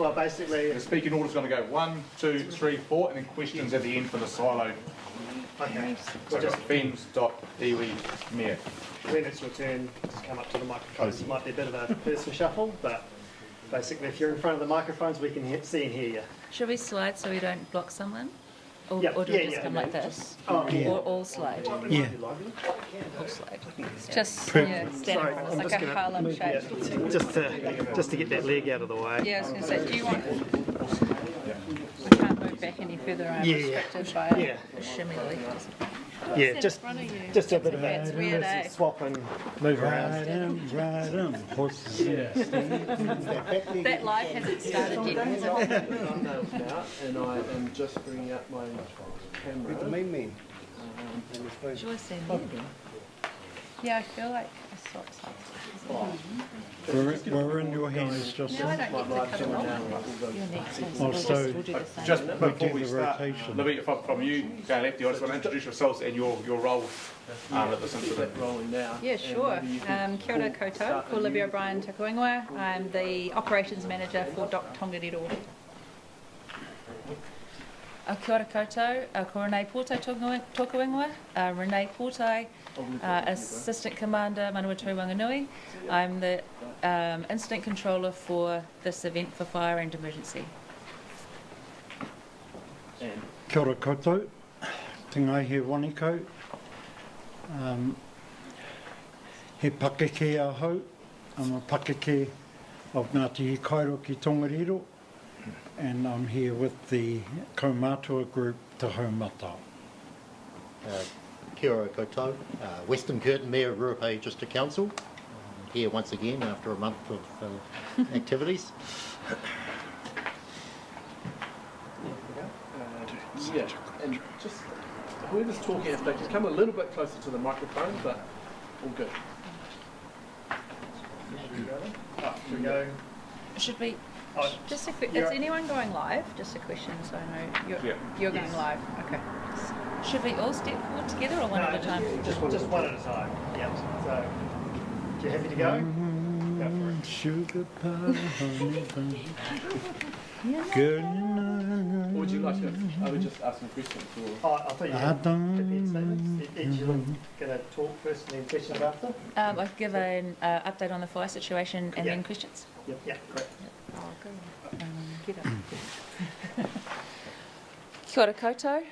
Well, basically... The speaking order's going to go 1, 2, 3, 4, and then questions at the end for the silo. Okay. So just Beams.iwi Mayor. When it's your turn, just come up to the microphones. It might be a bit of a person shuffle, but basically if you're in front of the microphones, we can see and hear you. Should we slide so we don't block someone? Or, Yep. or do we just come like this? Oh, yeah. Or all slide? Yeah. All slide. Just Perfect. stand Sorry, across, I'm like just a gonna- Harlem shape. Just to get that leg out of the way. Yeah, I was going to say, do you want... I can't move back any further. I'm restricted by a shimmy leaf. Yeah, just a bit of It's weird, eh? swap and move around. Right on. Horses. That live hasn't started yet, has it? Thumbnails now, and I am just bringing up my camera. Should I stand there then? Yeah, I feel like I swapped something. We're in your hands, just No, I don't get to cut it off. You're next. Also, We'll do the same. Just before do we the start, rotation. Libby, from you, go lefty, I just want to introduce yourselves and your role at this incident. Rolling now. Yeah, sure. Kia ora koutou, ko Libby O'Brien Takuingwa. I'm the operations manager for Tongariro. Kia ora koutou, ko Renee Potae Takuingwa. Renee Potae, Assistant Commander Manawatui Wanganui. I'm the Incident Controller for this event for fire and emergency. kia ora koutou, te ngai he waniko. He pakeke ahau. I'm a pakeke of Ngāti Kairo ki Tongariro, and I'm here with the kaumātua group Te Haumata. Kia ora koutou, Western Curtin Mayor of Ruape District Council, here once again after a month of activities. Yeah, and just whoever's talking, if they just come a little bit closer to the microphone, but all good. Should we go? Should we? Oh, Just a quick. Is anyone going live? Just a question, so I know you're going live. Okay. Should we all step forward together or one at a time? Just one at a time. Yep. So, you happy to go? Go for it. Sugar pie, honey bun. Good night. Or would you like to? I would just ask some questions. Or Oh, I thought you I had don't- prepared statements. Each of them going to talk first and then questions after? I could give an update on the fire situation and Yeah. then questions. Yep. Yeah, great. Get up. Kia ora koutou.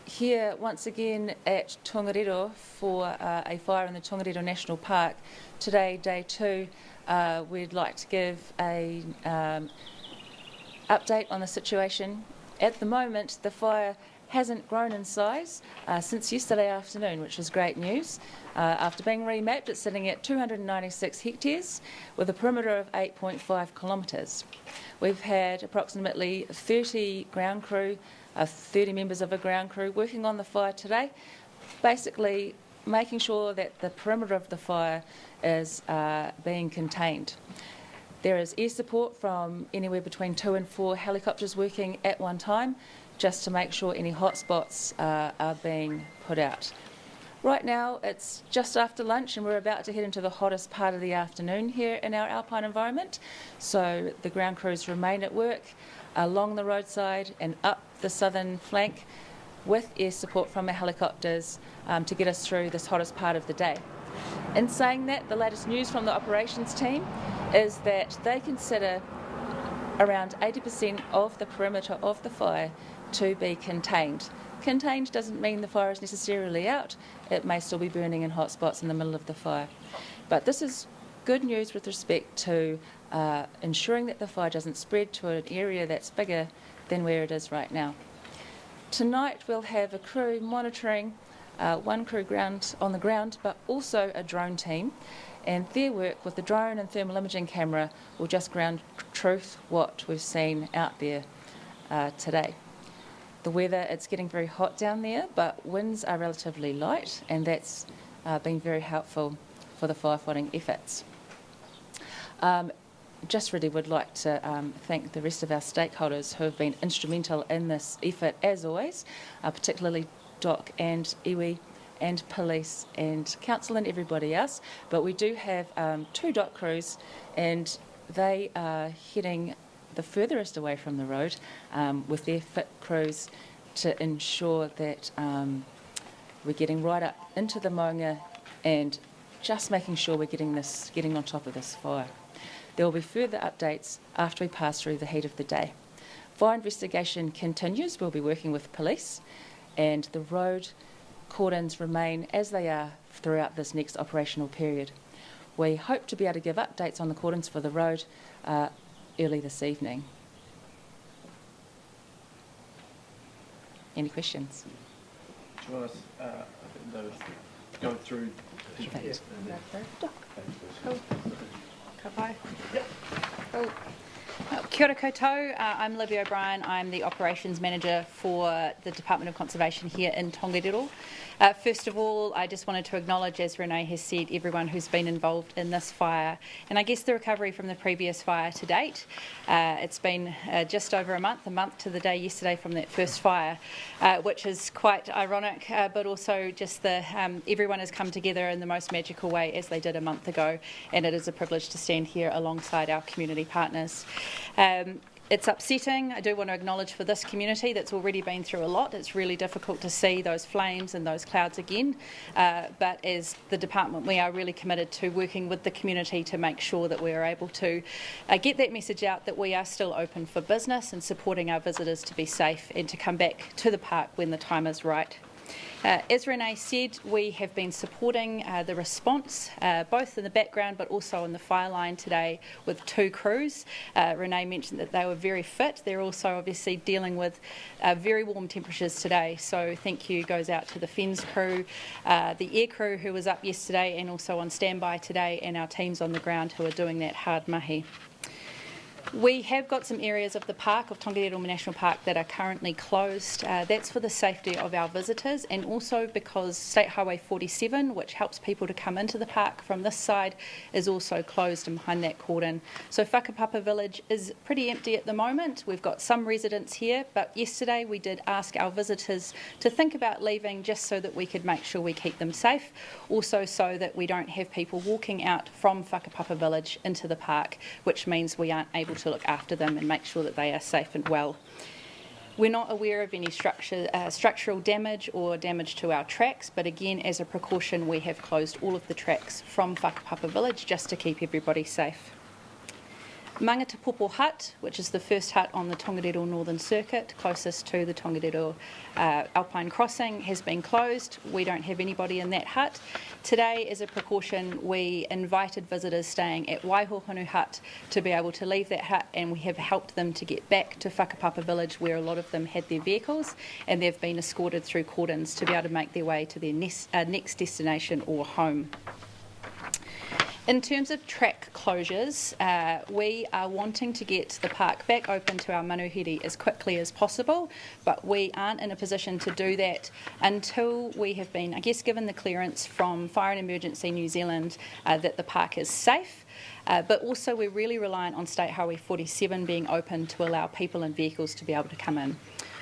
Here once again at Tongariro for a fire in the Tongariro National Park. Today, day 2, we'd like to give a update on the situation. At the moment, the fire hasn't grown in size since yesterday afternoon, which is great news. After being remapped, it's sitting at 296 hectares with a perimeter of 8.5 kilometres. We've had approximately 30 ground crew, 30 members of a ground crew working on the fire today, basically making sure that the perimeter of the fire is being contained. There is air support from anywhere between 2 and 4 helicopters working at one time, just to make sure any hotspots are being put out. Right now it's just after lunch and we're about to head into the hottest part of the afternoon here in our alpine environment, so the ground crews remain at work along the roadside and up the southern flank with air support from our helicopters to get us through this hottest part of the day. In saying that, the latest news from the operations team is that they consider around 80% of the perimeter of the fire to be contained. Contained doesn't mean the fire is necessarily out. It may still be burning in hot spots in the middle of the fire. But this is good news with respect to ensuring that the fire doesn't spread to an area that's bigger than where it is right now. Tonight we'll have a crew monitoring, one crew on the ground, but also a drone team, and their work with the drone and thermal imaging camera will just ground truth what we've seen out there today. The weather, it's getting very hot down there, but winds are relatively light, and that's been very helpful for the firefighting efforts. Just really would like to thank the rest of our stakeholders who have been instrumental in this effort, as always, particularly DOC and iwi and police and council and everybody else. But we do have 2 DOC crews, and they are heading the furthest away from the road with their fit crews to ensure that we're getting right up into the maunga and just making sure we're getting on top of this fire. There will be further updates after we pass through the heat of the day. Fire investigation continues. We'll be working with police, and the road cordons remain as they are throughout this next operational period. We hope to be able to give updates on the cordons for the road early this evening. Any questions? Do you want us, I think those go through. Thanks. Cool. Ka pai. Cool. Kia ora koutou. I'm Libby O'Brien. I'm the Operations Manager for the Department of Conservation here in Tongariro. First of all, I just wanted to acknowledge, as Renee has said, everyone who's been involved in this fire and I guess the recovery from the previous fire to date. It's been just over a month to the day yesterday from that first fire, which is quite ironic, but also just everyone has come together in the most magical way as they did a month ago, and it is a privilege to stand here alongside our community partners. It's upsetting. I do want to acknowledge for this community that's already been through a lot. It's really difficult to see those flames and those clouds again. But as the department, we are really committed to working with the community to make sure that we are able to get that message out that we are still open for business and supporting our visitors to be safe and to come back to the park when the time is right. As Renee said, we have been supporting the response, both in the background but also on the fire line today with 2 crews. Renee mentioned that they were very fit. They're also obviously dealing with very warm temperatures today, so thank you goes out to the FENS crew, the air crew who was up yesterday and also on standby today, and our teams on the ground who are doing that hard mahi. We have got some areas of the park, of Tongariro National Park, that are currently closed. That's for the safety of our visitors and also because State Highway 47, which helps people to come into the park from this side, is also closed and behind that cordon. So Whakapapa Village is pretty empty at the moment. We've got some residents here, but yesterday we did ask our visitors to think about leaving just so that we could make sure we keep them safe, also so that we don't have people walking out from Whakapapa Village into the park, which means we aren't able to look after them and make sure that they are safe and well. We're not aware of any structural damage or damage to our tracks, but again, as a precaution, we have closed all of the tracks from Whakapapa Village just to keep everybody safe. Mangatapopo Hut, which is the first hut on the Tongariro Northern Circuit, closest to the Tongariro Alpine Crossing, has been closed. We don't have anybody in that hut. Today, as a precaution, we invited visitors staying at Waihohonu Hut to be able to leave that hut, and we have helped them to get back to Whakapapa Village, where a lot of them had their vehicles, and they've been escorted through cordons to be able to make their way to their next destination or home. In terms of track closures, we are wanting to get the park back open to our manuhiri as quickly as possible, but we aren't in a position to do that until we have been, I guess, given the clearance from Fire and Emergency New Zealand that the park is safe. But also we're really reliant on State Highway 47 being open to allow people and vehicles to be able to come in.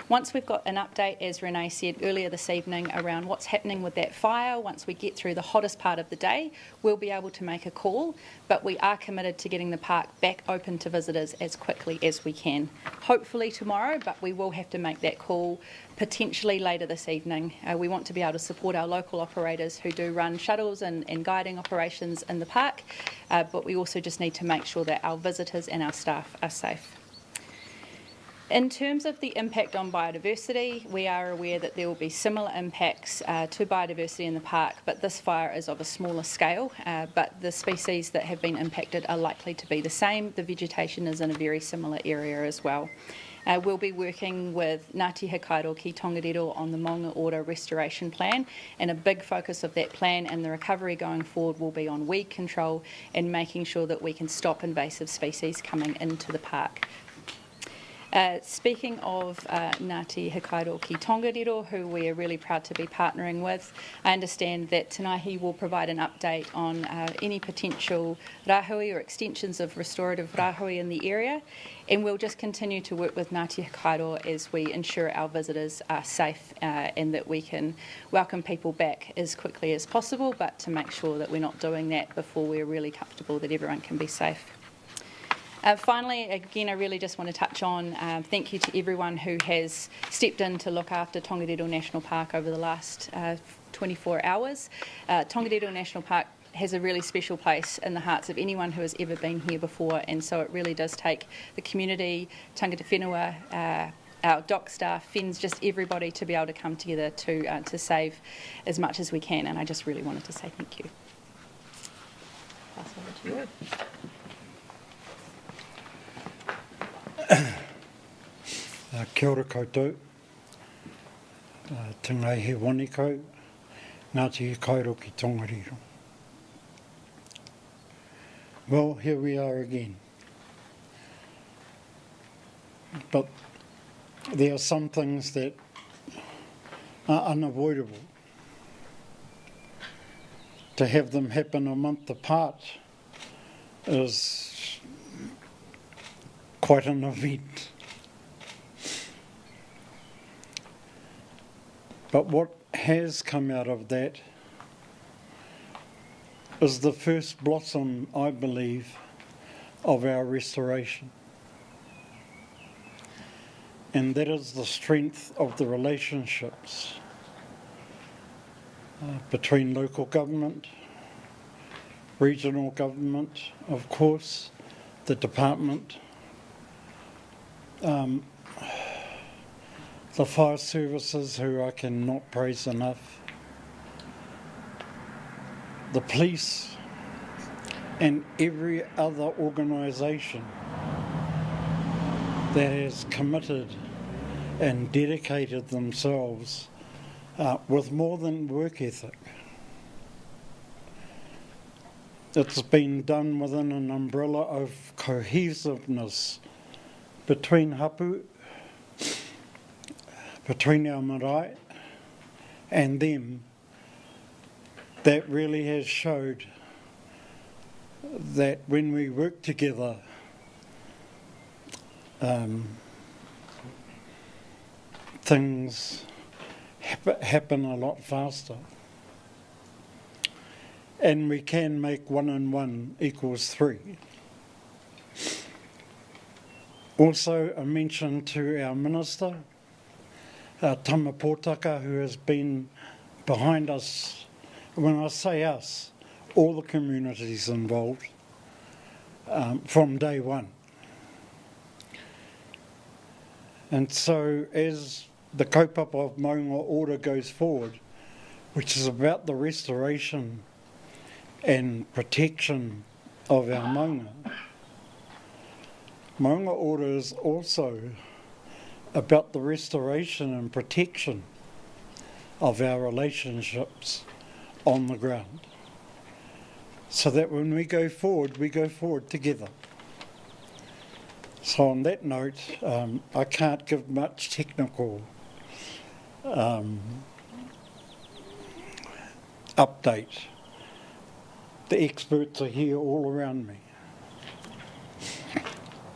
Once we've got an update, as Renee said earlier this evening, around what's happening with that fire, once we get through the hottest part of the day, we'll be able to make a call, but we are committed to getting the park back open to visitors as quickly as we can. Hopefully tomorrow, but we will have to make that call potentially later this evening. We want to be able to support our local operators who do run shuttles and guiding operations in the park, but we also just need to make sure that our visitors and our staff are safe. In terms of the impact on biodiversity, we are aware that there will be similar impacts to biodiversity in the park, but this fire is of a smaller scale, but the species that have been impacted are likely to be the same. The vegetation is in a very similar area as well. We'll be working with Ngāti Hakairo ki Tongariro on the Maunga Order Restoration Plan, and a big focus of that plan and the recovery going forward will be on weed control and making sure that we can stop invasive species coming into the park. Speaking of Ngāti Hakairo ki Tongariro, who we are really proud to be partnering with, I understand that Tanahi will provide an update on any potential rāhui or extensions of restorative rāhui in the area, and we'll just continue to work with Ngāti Hakairo as we ensure our visitors are safe and that we can welcome people back as quickly as possible, but to make sure that we're not doing that before we're really comfortable that everyone can be safe. Finally, again, I really just want to touch on thank you to everyone who has stepped in to look after Tongariro National Park over the last 24 hours. Tongariro National Park has a really special place in the hearts of anyone who has ever been here before, and so it really does take the community, tangata whenua, our dock staff, FENZ, just everybody to be able to come together to save as much as we can, and I just really wanted to say thank you. Pass over to you. Kia ora koutou, te ngai he wanikau, Ngāti he kairo ki Tongariro. Well, here we are again. But there are some things that are unavoidable. To have them happen a month apart is quite an event. But what has come out of that is the first blossom, I believe, of our restoration. And that is the strength of the relationships between local government, regional government, of course, the department, the fire services, who I cannot praise enough, the police, and every other organisation that has committed and dedicated themselves with more than work ethic. It's been done within an umbrella of cohesiveness between hapu, between our marae and them, that really has showed that when we work together, things happen a lot faster. And we can make 1 and 1 equals 3. Also, a mention to our Minister, Tama Pōtaka, who has been behind us. When I say us, all the communities involved from day one. And so as the kaupapa of Maunga Order goes forward, which is about the restoration and protection of our maunga, Maunga Order is also about the restoration and protection of our relationships on the ground, so that when we go forward together. So on that note, I can't give much technical update. The experts are here all around me.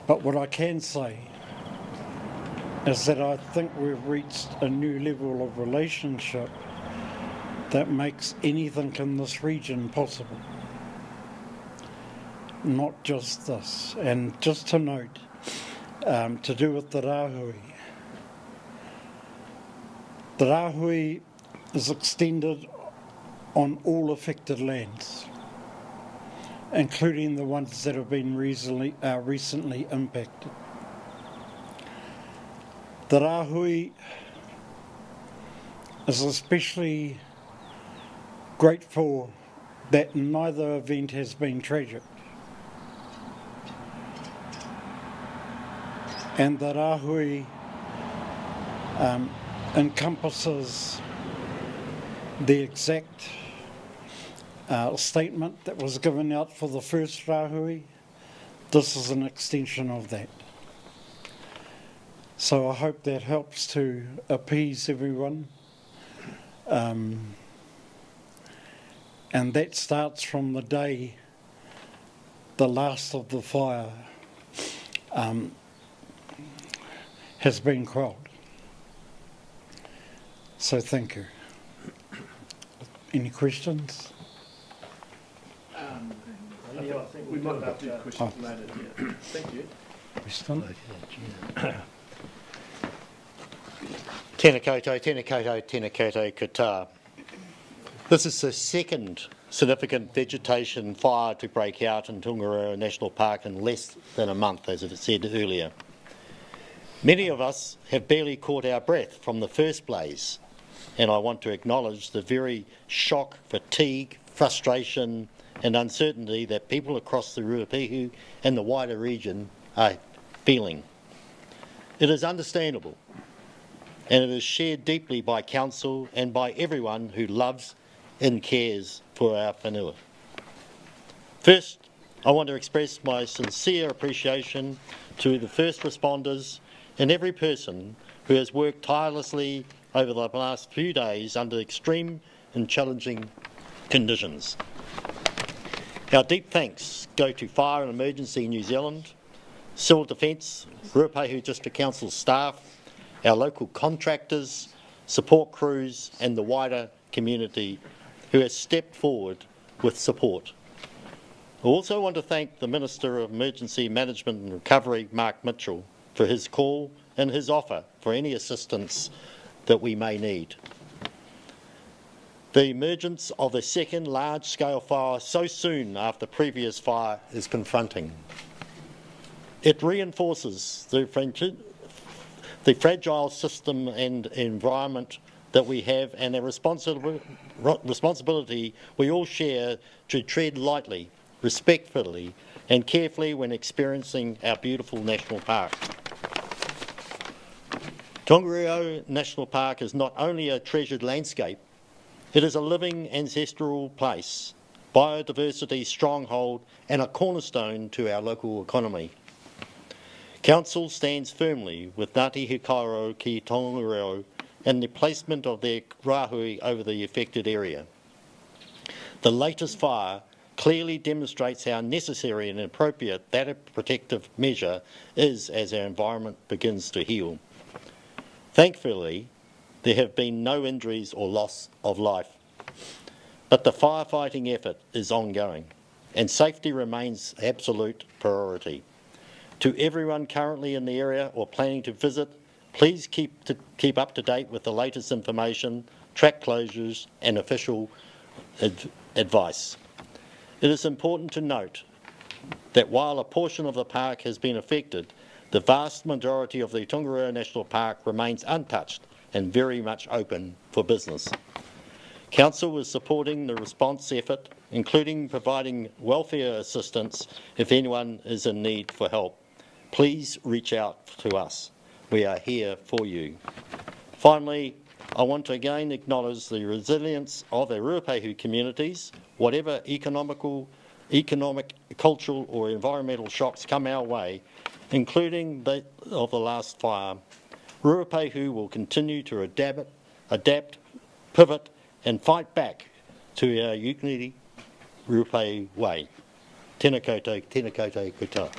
But what I can say is that I think we've reached a new level of relationship that makes anything in this region possible. Not just this. And just to note, to do with the rāhui. The rāhui is extended on all affected lands, including the ones that have been recently impacted. The rāhui is especially grateful that neither event has been tragic. And the rāhui encompasses the exact statement that was given out for the first rāhui. This is an extension of that. So I hope that helps to appease everyone. And that starts from the day the last of the fire has been quelled. So thank you. Any questions? Any do. I think We we'll might do have a few about questions later. Yeah. Thank you. Weston. Tēnā koutou, tēnā koutou, tēnā koutou kata. This is the second significant vegetation fire to break out in Tongariro National Park in less than a month, as it said earlier. Many of us have barely caught our breath from the first blaze, and I want to acknowledge the very shock, fatigue, frustration and uncertainty that people across the Ruapehu and the wider region are feeling. It is understandable, and it is shared deeply by Council and by everyone who loves and cares for our whenua. First, I want to express my sincere appreciation to the first responders and every person who has worked tirelessly over the last few days under extreme and challenging conditions. Our deep thanks go to Fire and Emergency New Zealand, Civil Defence, Ruapehu District Council staff, our local contractors, support crews and the wider community who has stepped forward with support. I also want to thank the Minister of Emergency Management and Recovery, Mark Mitchell, for his call and his offer for any assistance that we may need. The emergence of a second large-scale fire so soon after the previous fire is confronting. It reinforces the fragile system and environment that we have and a responsibility we all share to tread lightly, respectfully and carefully when experiencing our beautiful national park. Tongariro National Park is not only a treasured landscape, it is a living ancestral place, biodiversity stronghold and a cornerstone to our local economy. Council stands firmly with Ngāti Hikairo ki Tongariro and the placement of their rāhui over the affected area. The latest fire clearly demonstrates how necessary and appropriate that a protective measure is as our environment begins to heal. Thankfully, there have been no injuries or loss of life, but the firefighting effort is ongoing and safety remains absolute priority. To everyone currently in the area or planning to visit, please keep up to date with the latest information, track closures and official advice. It is important to note that while a portion of the park has been affected, the vast majority of the Tongariro National Park remains untouched and very much open for business. Council is supporting the response effort, including providing welfare assistance if anyone is in need for help. Please reach out to us. We are here for you. Finally, I want to again acknowledge the resilience of our Ruapehu communities, whatever economic, cultural or environmental shocks come our way, including that of the last fire. Ruapehu will continue to adapt, pivot and fight back to our unique Ruapehu way. Tēnā koutou, tēnā koutou koutou.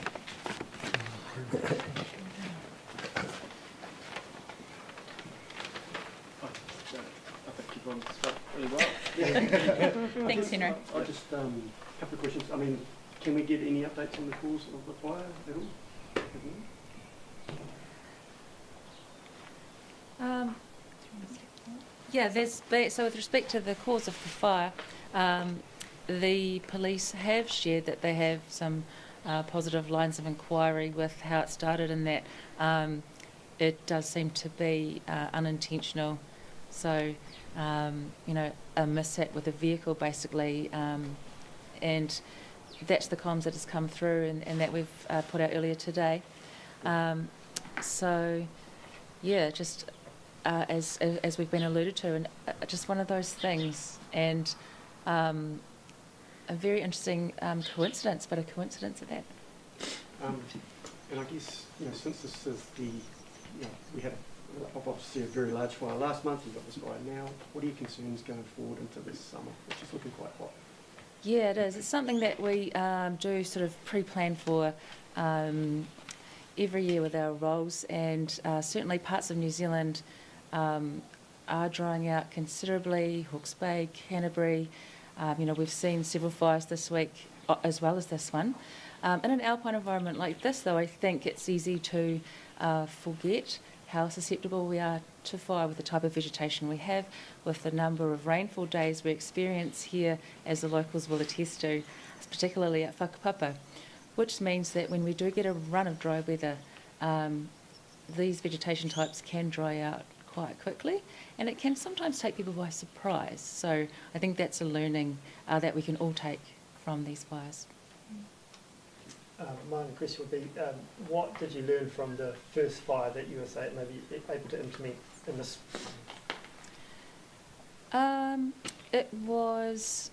I think you've run stuff really well. Thanks, Henry. I'll just a couple of questions. I mean, can we get any updates on the cause of the fire at all? Yeah, so with respect to the cause of the fire, the police have shared that they have some positive lines of inquiry with how it started and that it does seem to be unintentional. So, you know, a mishap with a vehicle basically, and that's the comms that has come through and that we've put out earlier today. So, yeah, just as we've been alluded to, and just one of those things, and a very interesting coincidence, but a coincidence at that. And I guess, you know, since this is we had obviously a very large fire last month, you've got this fire now, what are your concerns going forward into this summer, which is looking quite hot? Yeah, it is. It's something that we do sort of pre-plan for every year with our roles, and certainly parts of New Zealand are drying out considerably. Hawke's Bay, Canterbury, you know, we've seen several fires this week as well as this one. In an alpine environment like this, though, I think it's easy to forget how susceptible we are to fire with the type of vegetation we have, with the number of rainfall days we experience here, as the locals will attest to, particularly at Whakapapa, which means that when we do get a run of dry weather, these vegetation types can dry out quite quickly, and it can sometimes take people by surprise. So I think that's a learning that we can all take from these fires. My question would be, what did you learn from the first fire that you were maybe able to implement in this? It was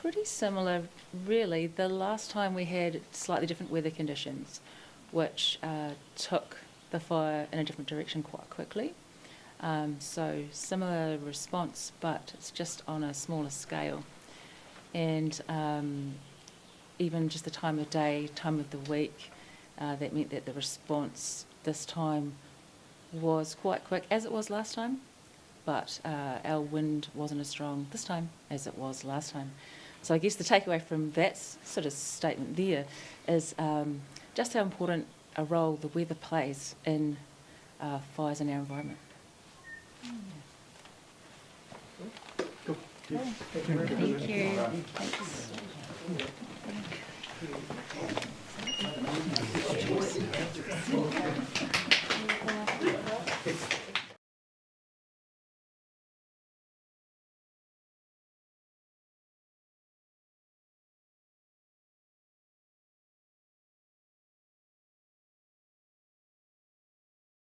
pretty similar, really. The last time we had slightly different weather conditions, which took the fire in a different direction quite quickly. So similar response, but it's just on a smaller scale. And even just the time of day, time of the week, that meant that the response this time was quite quick, as it was last time, but our wind wasn't as strong this time as it was last time. So I guess the takeaway from that sort of statement there is just how important a role the weather plays in fires in our environment. Cool. Thank you. Thanks.